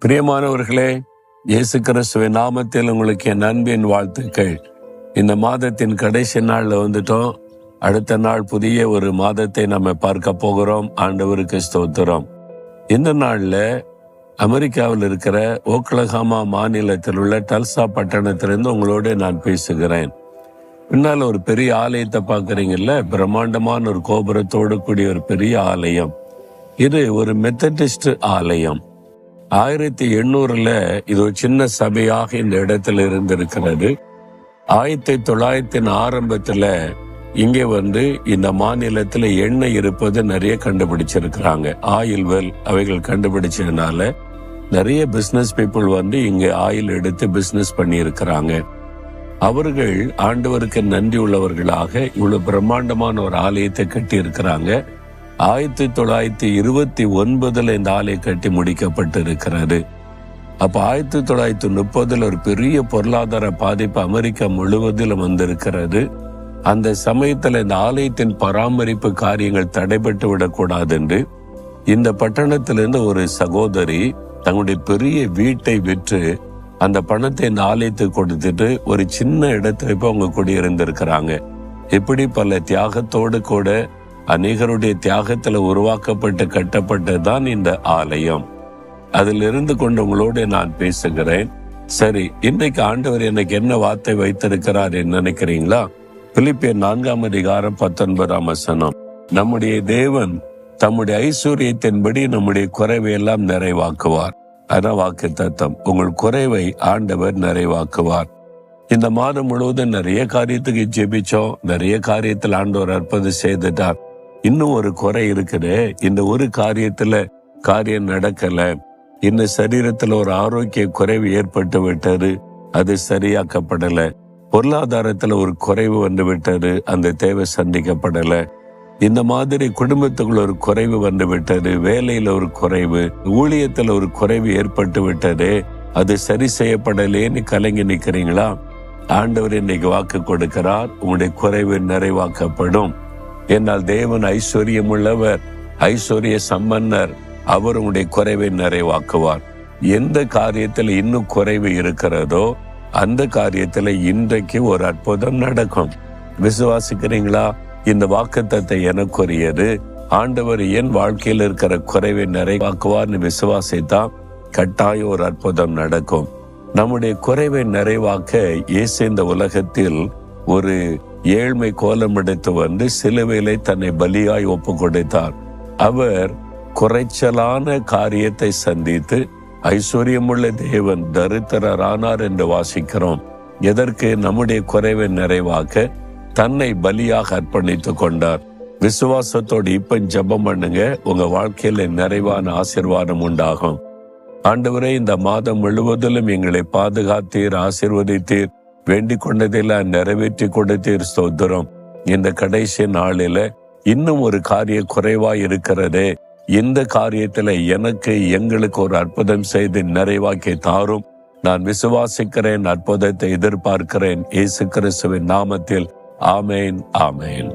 பிரியமானவர்களே, இயேசு கிறிஸ்துவின் நாமத்தில் உங்களுக்கு என் அன்பின் வாழ்த்துக்கள். இந்த மாதத்தின் கடைசி நாள்ல வந்துட்டோம். அடுத்த நாள் புதிய ஒரு மாதத்தை நம்ம பார்க்க போகிறோம். ஆண்டவருக்கு ஸ்தோத்திரம். இந்த நாள்ல அமெரிக்காவில் இருக்கிற ஓக்லஹாமா மாநிலத்தில் உள்ள டல்சா பட்டணத்திலிருந்து உங்களோட நான் பேசுகிறேன். பின்னால் ஒரு பெரிய ஆலயத்தை பார்க்குறீங்கல்ல, பிரம்மாண்டமான ஒரு கோபுரத்தோடு கூடிய ஒரு பெரிய ஆலயம். இது ஒரு மெத்தடிஸ்ட் ஆலயம். 1800 இது ஒரு சின்ன சபையாக இந்த இடத்துல இருந்திருக்கிறது. 1900 ஆரம்பத்துல இங்கே இந்த மாநிலத்துல எண்ணெய் இருப்பது நிறைய கண்டுபிடிச்சிருக்கிறாங்க. ஆயில் வெல் அவைகள் கண்டுபிடிச்சதுனால நிறைய பிசினஸ் பீப்புள் இங்க ஆயில் எடுத்து பிசினஸ் பண்ணி இருக்கிறாங்க. அவர்கள் ஆண்டவருக்கு நன்றி உள்ளவர்களாக இவ்வளவு பிரம்மாண்டமான ஒரு ஆலயத்தை கட்டி இருக்கிறாங்க. 1929 இந்த ஆலயம் கட்டி முடிக்கப்பட்டு இருக்கிறது. அப்ப 1930 ஒரு பெரிய பொருளாதார பாதிப்பு அமெரிக்கா முழுவதிலும் வந்திருக்கிறது. அந்த சமயத்துல இந்த ஆலயத்தின் பராமரிப்பு காரியங்கள் தடைபட்டு விடக்கூடாது என்று இந்த பட்டணத்திலிருந்து ஒரு சகோதரி தங்களுடைய பெரிய வீட்டை விற்று அந்த பணத்தை இந்த ஆலயத்துக்கு கொடுத்துட்டு ஒரு சின்ன இடத்துல இப்ப அவங்க குடியிருந்திருக்கிறாங்க. இப்படி பல தியாகத்தோடு கூட அநேகருடைய தியாகத்துல உருவாக்கப்பட்டு கட்டப்பட்டதுதான் இந்த ஆலயம். அதில் இருந்து கொண்டு உங்களோட நான் பேசுகிறேன். சரி, இன்றைக்கு ஆண்டவர் எனக்கு என்ன வார்த்தை வைத்திருக்கிறார் என்று நினைக்கிறீங்களா? பிலிப்பியர் 4:19 நம்முடைய தேவன் தம்முடைய ஐஸ்வர்யத்தின்படி நம்முடைய குறைவை எல்லாம் நிறைவாக்குவார். அதான் வாக்கு தத்தம். உங்கள் குறைவை ஆண்டவர் நிறைவாக்குவார். இந்த மாதம் முழுவதும் நிறைய காரியத்துக்கு ஜெபிச்சோம். நிறைய காரியத்தில் ஆண்டவர் அற்புதம் செய்துட்டார். இன்னும் ஒரு குறை இருக்குது. இந்த ஒரு காரியம் நடக்கல. இன்னும் சரீரத்துல ஒரு ஆரோக்கிய குறைவு ஏற்பட்டு விட்டது, அது சரியாக்கப்படல. பொருளாதாரத்துல ஒரு குறைவு வந்து விட்டது, அந்த தேவை சந்திக்கப்படல. இந்த மாதிரி குடும்பத்துக்குள்ள ஒரு குறைவு வந்து விட்டது, வேலையில ஒரு குறைவு, ஊழியத்துல ஒரு குறைவு ஏற்பட்டு விட்டது, அது சரி செய்யப்படலேன்னு கலங்கி நிக்கிறீங்களா? ஆண்டவர் இன்னைக்கு வாக்கு கொடுக்கிறார், உங்களுடைய குறைவு நிறைவாக்கப்படும். என்னால் தேவன் ஐஸ்வர்யம் உள்ளவர், ஐஸ்வர்ய சம்பன்னர். அவர் உங்களுடைய குறைவை நிறைவாக்குவார். எந்த காரியத்துல இன்னும் குறைவு இருக்கிறதோ அந்த காரியத்துல இன்றைக்கு ஒரு அற்புதம் நடக்கும். விசுவாசிக்கிறீங்களா? இந்த வாக்குத்தத்தை எனக்குரியது. ஆண்டவர் என் வாழ்க்கையில் இருக்கிற குறைவை நிறைவாக்குவார்னு விசுவாசித்தான் கட்டாயம் ஒரு அற்புதம் நடக்கும். நம்முடைய குறைவை நிறைவாக்க இயேசு இந்த உலகத்தில் ஒரு ஏழ்மை கோலம் எடுத்து சிலுவையிலே தன்னை பலியாய் ஒப்பு கொடுத்தார். அவர் குறைச்சலான காரியத்தை சந்தித்து ஐஸ்வர்யமுள்ள தேவன் தரித்திரரானார் என்று வாசிக்கிறோம். எதற்கு? நம்முடைய குறைவை நிறைவாக்க தன்னை பலியாக அர்ப்பணித்துக் கொண்டார். விசுவாசத்தோடு இப்ப ஜெபம் பண்ணுங்க, உங்க வாழ்க்கையில நிறைவான ஆசீர்வாதம் உண்டாகும். ஆண்டவரே, இந்த மாதம் முழுவதிலும் எங்களை பாதுகாத்தீர், ஆசீர்வதித்தீர், வேண்டிக் கொண்டதெல்லாம் நிறைவேற்றி கொடுத்தீர். ஸ்தோத்திரம். இந்த கடைசி நாளில இன்னும் ஒரு காரிய குறைவாய் இருக்கிறதே, இந்த காரியத்துல எங்களுக்கு ஒரு அற்புதம் செய்து நிறைவாக்கி தாரும். நான் விசுவாசிக்கிறேன், அற்புதத்தை எதிர்பார்க்கிறேன். இயேசு கிறிஸ்துவின் நாமத்தில் ஆமேன், ஆமேன்.